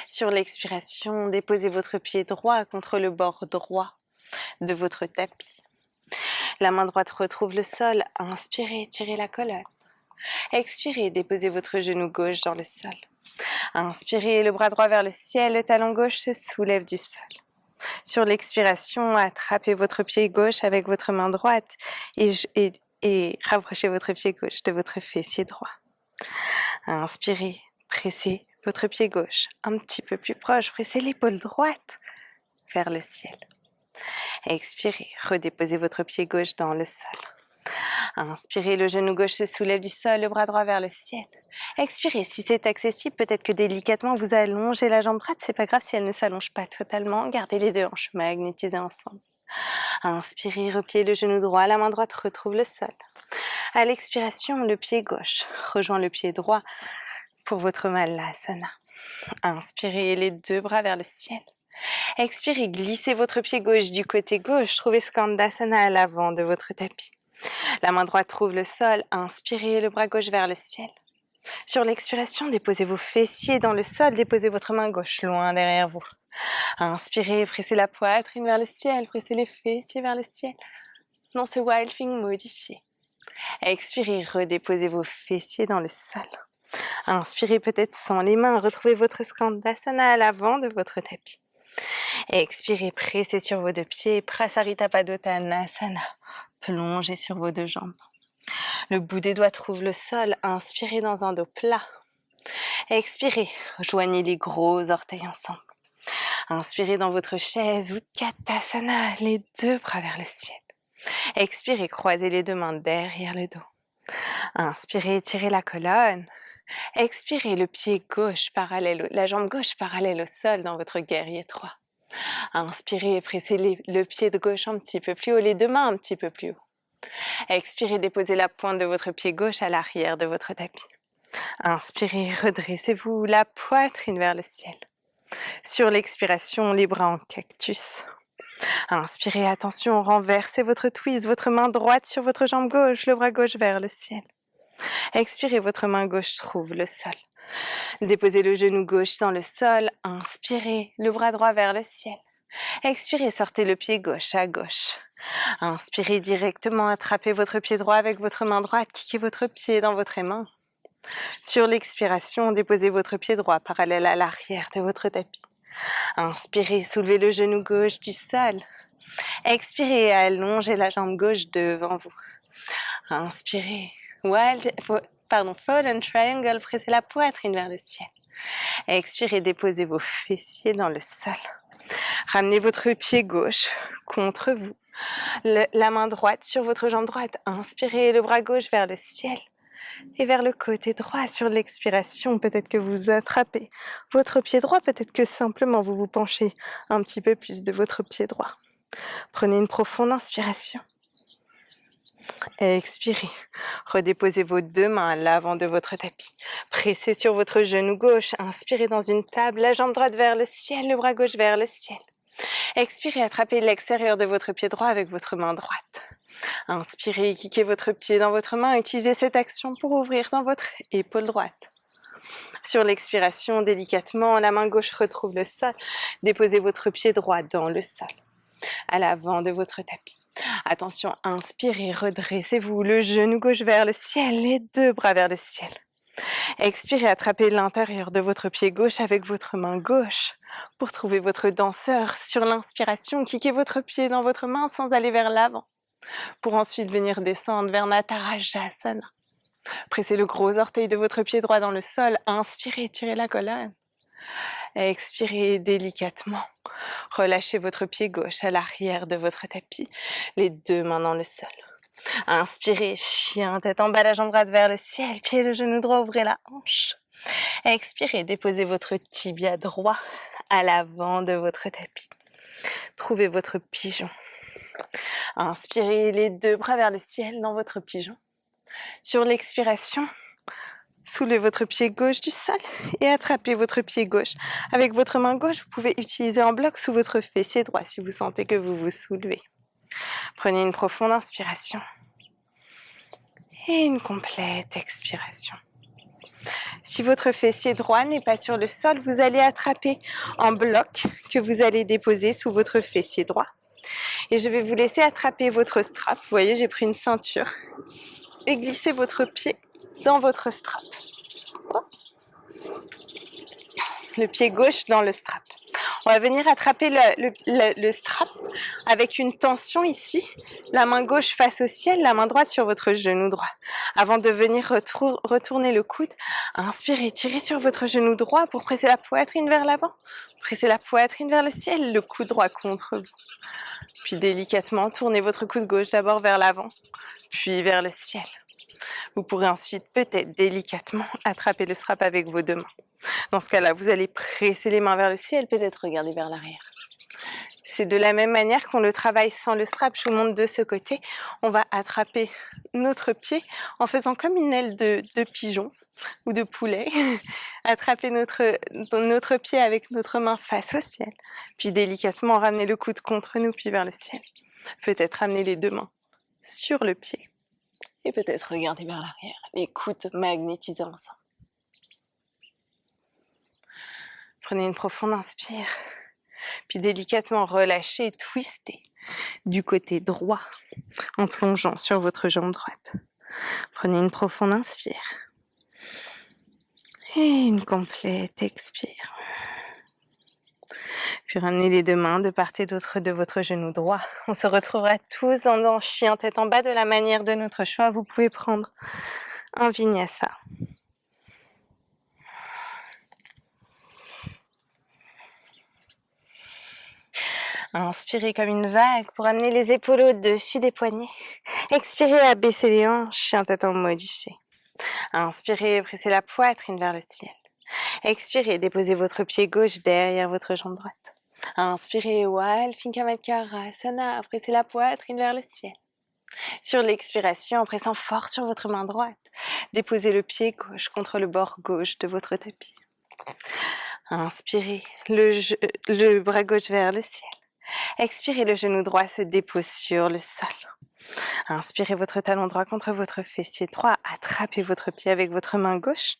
Sur l'expiration, déposez votre pied droit contre le bord droit de votre tapis. La main droite retrouve le sol. Inspirez, tirez la colonne. Expirez, déposez votre genou gauche dans le sol. Inspirez, le bras droit vers le ciel, le talon gauche se soulève du sol. Sur l'expiration, attrapez votre pied gauche avec votre main droite et rapprochez votre pied gauche de votre fessier droit. Inspirez, pressez votre pied gauche un petit peu plus proche, pressez l'épaule droite vers le ciel. Expirez, redéposez votre pied gauche dans le sol. Inspirez, le genou gauche se soulève du sol, le bras droit vers le ciel. Expirez, si c'est accessible, peut-être que délicatement vous allongez la jambe droite, c'est pas grave si elle ne s'allonge pas totalement, gardez les 2 hanches magnétisées ensemble. Inspirez, repliez le genou droit, la main droite retrouve le sol. À l'expiration, le pied gauche rejoint le pied droit pour votre Malasana. Inspirez, les 2 bras vers le ciel. Expirez, glissez votre pied gauche du côté gauche, trouvez Skandasana à l'avant de votre tapis. La main droite trouve le sol, inspirez le bras gauche vers le ciel. Sur l'expiration, déposez vos fessiers dans le sol, déposez votre main gauche loin derrière vous. Inspirez, pressez la poitrine vers le ciel, pressez les fessiers vers le ciel. Dans ce Wild Thing modifié. Expirez, redéposez vos fessiers dans le sol. Inspirez peut-être sans les mains, retrouvez votre Skandasana à l'avant de votre tapis. Expirez, pressez sur vos 2 pieds, Prasarita Padottanasana. Plongez sur vos 2 jambes. Le bout des doigts trouve le sol. Inspirez dans un dos plat. Expirez, joignez les gros orteils ensemble. Inspirez dans votre chaise, Utkatasana, les deux bras vers le ciel. Expirez, croisez les deux mains derrière le dos. Inspirez, étirez la colonne. Expirez, le pied gauche parallèle, la jambe gauche parallèle au sol dans votre guerrier 3. Inspirez, pressez le pied de gauche un petit peu plus haut, les deux mains un petit peu plus haut. Expirez, déposez la pointe de votre pied gauche à l'arrière de votre tapis. Inspirez, redressez-vous la poitrine vers le ciel. Sur l'expiration, les bras en cactus. Inspirez, attention, renversez votre twist, votre main droite sur votre jambe gauche, le bras gauche vers le ciel. Expirez, votre main gauche trouve le sol. Déposez le genou gauche dans le sol. Inspirez, le bras droit vers le ciel. Expirez, sortez le pied gauche à gauche. Inspirez directement, attrapez votre pied droit avec votre main droite, kickez votre pied dans votre main. Sur l'expiration, déposez votre pied droit parallèle à l'arrière de votre tapis. Inspirez, soulevez le genou gauche du sol. Expirez, allongez la jambe gauche devant vous. Inspirez, Fallen Triangle, pressez la poitrine vers le ciel. Expirez, déposez vos fessiers dans le sol. Ramenez votre pied gauche contre vous. La main droite sur votre jambe droite. Inspirez, le bras gauche vers le ciel. Et vers le côté droit, sur l'expiration, peut-être que vous attrapez votre pied droit, peut-être que simplement vous vous penchez un petit peu plus de votre pied droit. Prenez une profonde inspiration. Expirez. Redéposez vos deux mains à l'avant de votre tapis. Pressez sur votre genou gauche. Inspirez dans une table, la jambe droite vers le ciel, le bras gauche vers le ciel. Expirez, attrapez l'extérieur de votre pied droit avec votre main droite. Inspirez, kickez votre pied dans votre main. Utilisez cette action pour ouvrir dans votre épaule droite. Sur l'expiration, délicatement, la main gauche retrouve le sol. Déposez votre pied droit dans le sol, à l'avant de votre tapis. Attention, inspirez, redressez-vous, le genou gauche vers le ciel, les deux bras vers le ciel. Expirez, attrapez l'intérieur de votre pied gauche avec votre main gauche pour trouver votre danseur. Sur l'inspiration, kickez votre pied dans votre main sans aller vers l'avant, pour ensuite venir descendre vers Natarajasana. Pressez le gros orteil de votre pied droit dans le sol. Inspirez, tirez la colonne. Expirez délicatement. Relâchez votre pied gauche à l'arrière de votre tapis, les deux mains dans le sol. Inspirez, chien, tête en bas, la jambe droite vers le ciel, pied le genou droit, ouvrez la hanche. Expirez, déposez votre tibia droit à l'avant de votre tapis. Trouvez votre pigeon. Inspirez, les deux bras vers le ciel dans votre pigeon. Sur l'expiration, soulevez votre pied gauche du sol et attrapez votre pied gauche. Avec votre main gauche, vous pouvez utiliser un bloc sous votre fessier droit si vous sentez que vous vous soulevez. Prenez une profonde inspiration et une complète expiration. Si votre fessier droit n'est pas sur le sol, vous allez attraper un bloc que vous allez déposer sous votre fessier droit. Et je vais vous laisser attraper votre strap. Vous voyez, j'ai pris une ceinture. Et glissez votre pied dans votre strap. Le pied gauche dans le strap. On va venir attraper le strap avec une tension ici. La main gauche face au ciel, la main droite sur votre genou droit. Avant de venir retourner le coude, inspirez, tirez sur votre genou droit pour presser la poitrine vers l'avant. Pressez la poitrine vers le ciel, le coude droit contre vous. Puis délicatement, tournez votre coude gauche d'abord vers l'avant, puis vers le ciel. Vous pourrez ensuite peut-être délicatement attraper le strap avec vos deux mains. Dans ce cas-là, vous allez presser les mains vers le ciel, peut-être regarder vers l'arrière. C'est de la même manière qu'on le travaille sans le strap. Je vous montre de ce côté. On va attraper notre pied en faisant comme une aile de pigeon ou de poulet. Attraper notre pied avec notre main face au ciel. Puis délicatement ramener le coude contre nous, puis vers le ciel. Peut-être ramener les deux mains sur le pied. Et peut-être regarder vers l'arrière, les coudes magnétisés ensemble. Prenez une profonde inspire, puis délicatement relâchez, twistez du côté droit en plongeant sur votre jambe droite. Prenez une profonde inspire et une complète expire. Puis ramenez les deux mains de part et d'autre de votre genou droit. On se retrouvera tous dans chien tête en bas de la manière de notre choix. Vous pouvez prendre un vinyasa. Inspirez comme une vague pour amener les épaules au-dessus des poignets. Expirez, abaissez les hanches, chien tâton modifié. Inspirez, pressez la poitrine vers le ciel. Expirez, déposez votre pied gauche derrière votre jambe droite. Inspirez, Walfinkamadkarasana, pressez la poitrine vers le ciel. Sur l'expiration, en pressant fort sur votre main droite, déposez le pied gauche contre le bord gauche de votre tapis. Inspirez, le bras gauche vers le ciel. Expirez, le genou droit se dépose sur le sol. Inspirez votre talon droit contre votre fessier droit. Attrapez votre pied avec votre main gauche.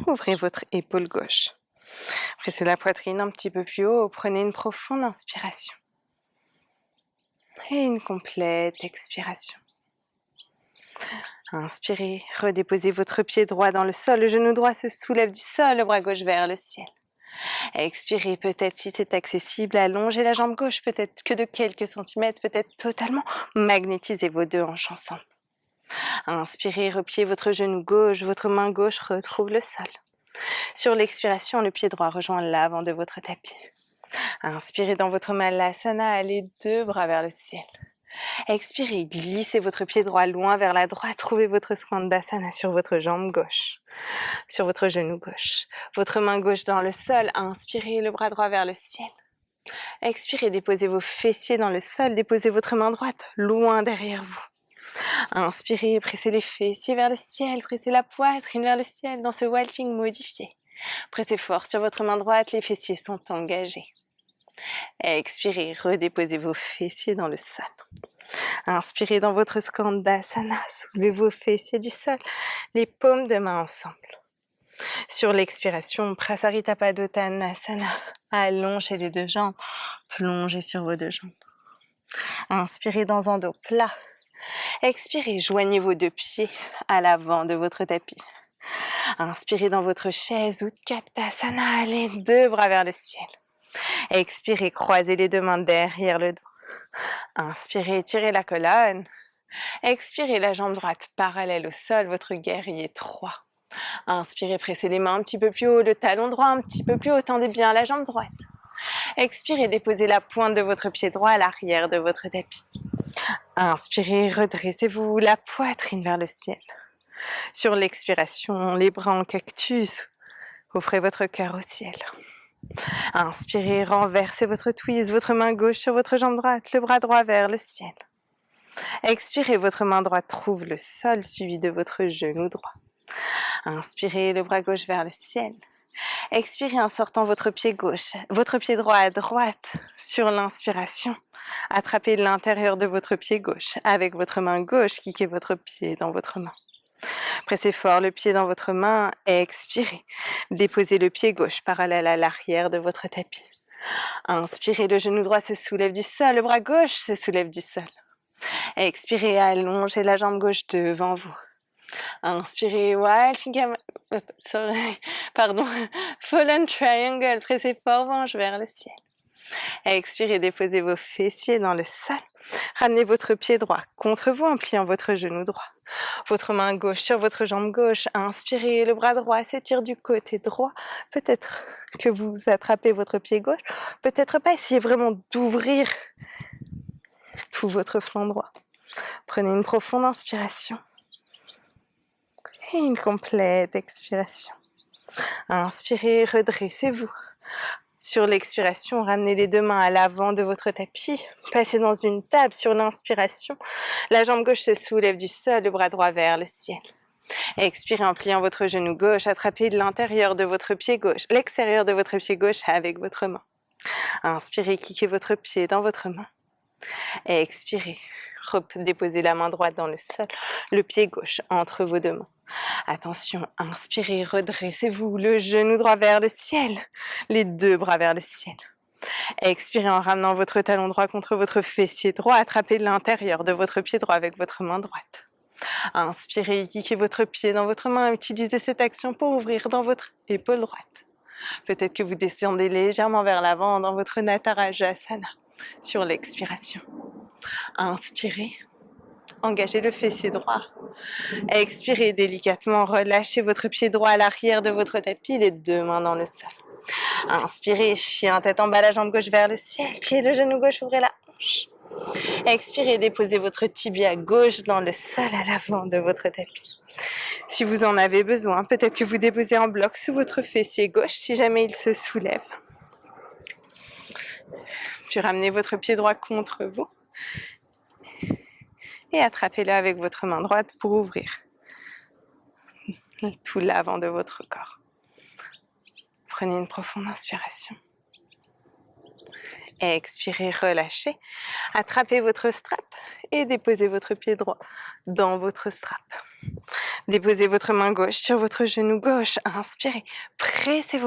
Ouvrez votre épaule gauche. Pressez la poitrine un petit peu plus haut. Prenez une profonde inspiration. Et une complète expiration. Inspirez, redéposez votre pied droit dans le sol. Le genou droit se soulève du sol, le bras gauche vers le ciel. Expirez, peut-être si c'est accessible, allongez la jambe gauche, peut-être que de quelques centimètres, peut-être totalement. Magnétisez vos deux hanches ensemble. Inspirez, repliez votre genou gauche, votre main gauche retrouve le sol. Sur l'expiration, le pied droit rejoint l'avant de votre tapis. Inspirez dans votre Malasana, les deux bras vers le ciel. Expirez, glissez votre pied droit loin vers la droite, trouvez votre Skandasana sur votre jambe gauche, sur votre genou gauche. Votre main gauche dans le sol, inspirez le bras droit vers le ciel. Expirez, déposez vos fessiers dans le sol, déposez votre main droite loin derrière vous. Inspirez, pressez les fessiers vers le ciel, pressez la poitrine vers le ciel dans ce walking modifié. Pressez fort sur votre main droite, les fessiers sont engagés. Expirez, redéposez vos fessiers dans le sol. Inspirez dans votre Skandasana, soulevez vos fessiers du sol, les paumes de main ensemble. Sur l'expiration, Prasarita Padottanasana, allongez les deux jambes, plongez sur vos deux jambes. Inspirez dans un dos plat. Expirez, joignez vos deux pieds à l'avant de votre tapis. Inspirez dans votre chaise Utkatasana, les deux bras vers le ciel. Expirez, croisez les deux mains derrière le dos. Inspirez, étirez la colonne. Expirez, la jambe droite parallèle au sol, votre guerrier 3. Inspirez, pressez les mains un petit peu plus haut, le talon droit un petit peu plus haut, tendez bien la jambe droite. Expirez, déposez la pointe de votre pied droit à l'arrière de votre tapis. Inspirez, redressez-vous la poitrine vers le ciel. Sur l'expiration, les bras en cactus, offrez votre cœur au ciel. Inspirez, renversez votre twist, votre main gauche sur votre jambe droite, le bras droit vers le ciel. Expirez, votre main droite trouve le sol suivi de votre genou droit. Inspirez, le bras gauche vers le ciel. Expirez en sortant votre pied gauche, votre pied droit à droite sur l'inspiration. Attrapez l'intérieur de votre pied gauche avec votre main gauche, kickez votre pied dans votre main. Pressez fort le pied dans votre main et expirez. Déposez le pied gauche parallèle à l'arrière de votre tapis. Inspirez, le genou droit se soulève du sol, le bras gauche se soulève du sol. Expirez, allongez la jambe gauche devant vous. Inspirez, Fallen Triangle, pressez fort vos hanches vers le ciel. Expirez, déposez vos fessiers dans le sol. Ramenez votre pied droit contre vous en pliant votre genou droit. Votre main gauche sur votre jambe gauche. Inspirez, le bras droit s'étire du côté droit. Peut-être que vous attrapez votre pied gauche. Peut-être pas. Essayez vraiment d'ouvrir tout votre flanc droit. Prenez une profonde inspiration. Et une complète expiration. Inspirez, redressez-vous. Sur l'expiration, ramenez les deux mains à l'avant de votre tapis. Passez dans une table sur l'inspiration. La jambe gauche se soulève du sol, le bras droit vers le ciel. Expirez en pliant votre genou gauche. Attrapez l'intérieur de votre pied gauche, l'extérieur de votre pied gauche avec votre main. Inspirez, kickez votre pied dans votre main. Expirez, déposez la main droite dans le sol, le pied gauche entre vos deux mains. Attention, inspirez, redressez-vous, le genou droit vers le ciel, les deux bras vers le ciel. Expirez en ramenant votre talon droit contre votre fessier droit, attrapez l'intérieur de votre pied droit avec votre main droite. Inspirez, kickez votre pied dans votre main, utilisez cette action pour ouvrir dans votre épaule droite. Peut-être que vous descendez légèrement vers l'avant dans votre Natarajasana sur l'expiration. Inspirez. Engagez le fessier droit. Expirez délicatement, relâchez votre pied droit à l'arrière de votre tapis, les deux mains dans le sol. Inspirez, chien tête en bas, la jambe gauche vers le ciel, pied le genou gauche, ouvrez la hanche. Expirez, déposez votre tibia gauche dans le sol à l'avant de votre tapis. Si vous en avez besoin, peut-être que vous déposez en bloc sous votre fessier gauche si jamais il se soulève. Puis ramenez votre pied droit contre vous et attrapez-le avec votre main droite pour ouvrir tout l'avant de votre corps. Prenez une profonde inspiration. Expirez, relâchez. Attrapez votre strap et déposez votre pied droit dans votre strap. Déposez votre main gauche sur votre genou gauche. Inspirez. Pressez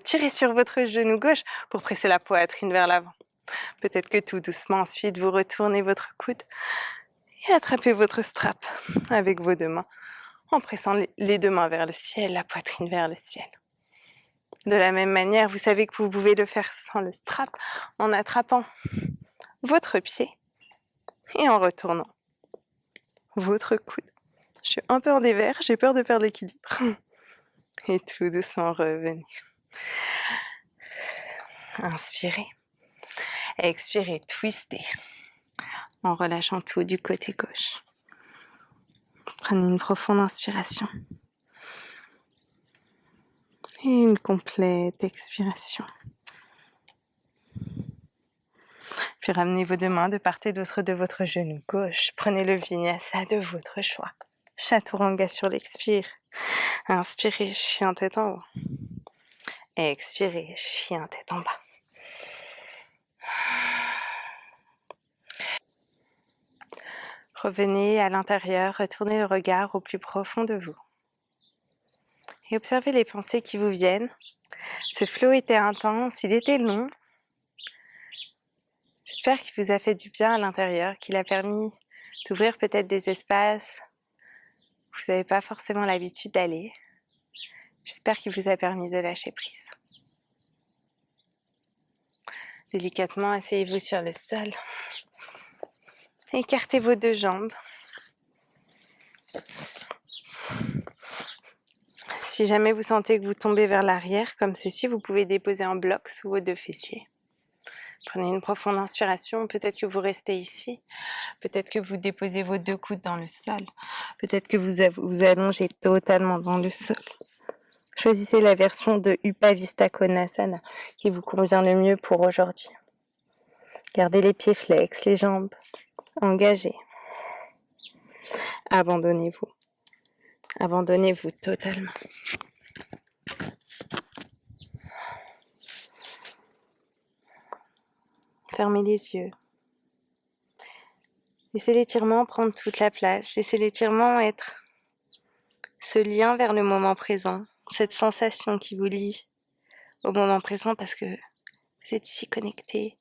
tirez sur votre genou gauche pour presser la poitrine vers l'avant. Peut-être que tout doucement, ensuite, vous retournez votre coude et attrapez votre strap avec vos deux mains en pressant les deux mains vers le ciel, la poitrine vers le ciel. De la même manière, vous savez que vous pouvez le faire sans le strap en attrapant votre pied et en retournant votre coude. Je suis un peu en dévers, j'ai peur de perdre l'équilibre. Et tout doucement revenez. Inspirez. Expirez, twistez en relâchant tout du côté gauche. Prenez une profonde inspiration. Et une complète expiration. Puis ramenez vos deux mains de part et d'autre de votre genou gauche. Prenez le vinyasa de votre choix. Chaturanga sur l'expire. Inspirez, chien tête en haut. Expirez, chien tête en bas. Revenez à l'intérieur, retournez le regard au plus profond de vous. Et observez les pensées qui vous viennent. Ce flow était intense, il était long. J'espère qu'il vous a fait du bien à l'intérieur, qu'il a permis d'ouvrir peut-être des espaces où vous n'avez pas forcément l'habitude d'aller. J'espère qu'il vous a permis de lâcher prise. Délicatement, asseyez-vous sur le sol. Écartez vos deux jambes. Si jamais vous sentez que vous tombez vers l'arrière, comme ceci, vous pouvez déposer en bloc sous vos deux fessiers. Prenez une profonde inspiration, peut-être que vous restez ici, peut-être que vous déposez vos deux coudes dans le sol, peut-être que vous allongez totalement dans le sol. Choisissez la version de Upavista Konasana qui vous convient le mieux pour aujourd'hui. Gardez les pieds flex, les jambes engagées. Abandonnez-vous. Abandonnez-vous totalement. Fermez les yeux. Laissez l'étirement prendre toute la place. Laissez l'étirement être ce lien vers le moment présent, cette sensation qui vous lie au moment présent parce que vous êtes si connecté,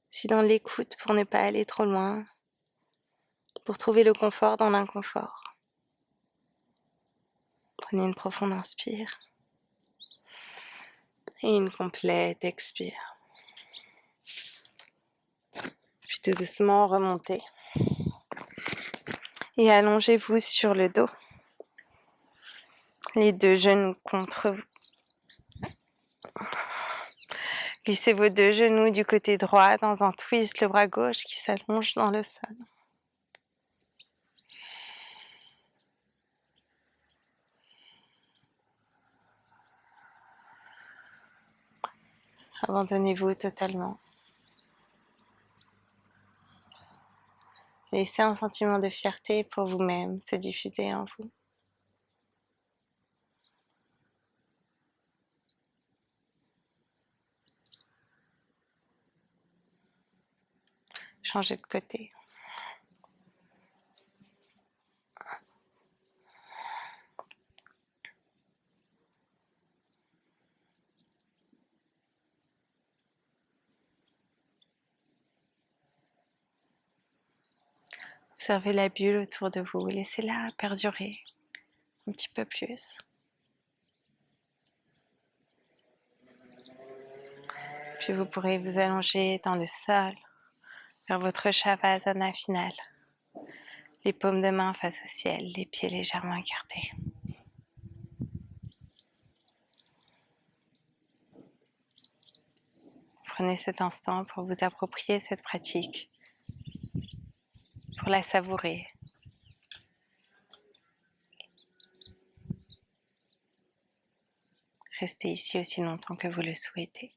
si dans l'écoute pour ne pas aller trop loin, pour trouver le confort dans l'inconfort. Prenez une profonde inspire et une complète expire. Puis tout doucement remontez et allongez-vous sur le dos. Les deux genoux contre vous. Glissez vos deux genoux du côté droit dans un twist, le bras gauche qui s'allonge dans le sol. Abandonnez-vous totalement. Laissez un sentiment de fierté pour vous-même se diffuser en vous. Changez de côté. Observez la bulle autour de vous. Laissez-la perdurer un petit peu plus. Puis vous pourrez vous allonger dans le sol, vers votre Shavasana final. Les paumes de main face au ciel, les pieds légèrement écartés. Prenez cet instant pour vous approprier cette pratique, pour la savourer. Restez ici aussi longtemps que vous le souhaitez.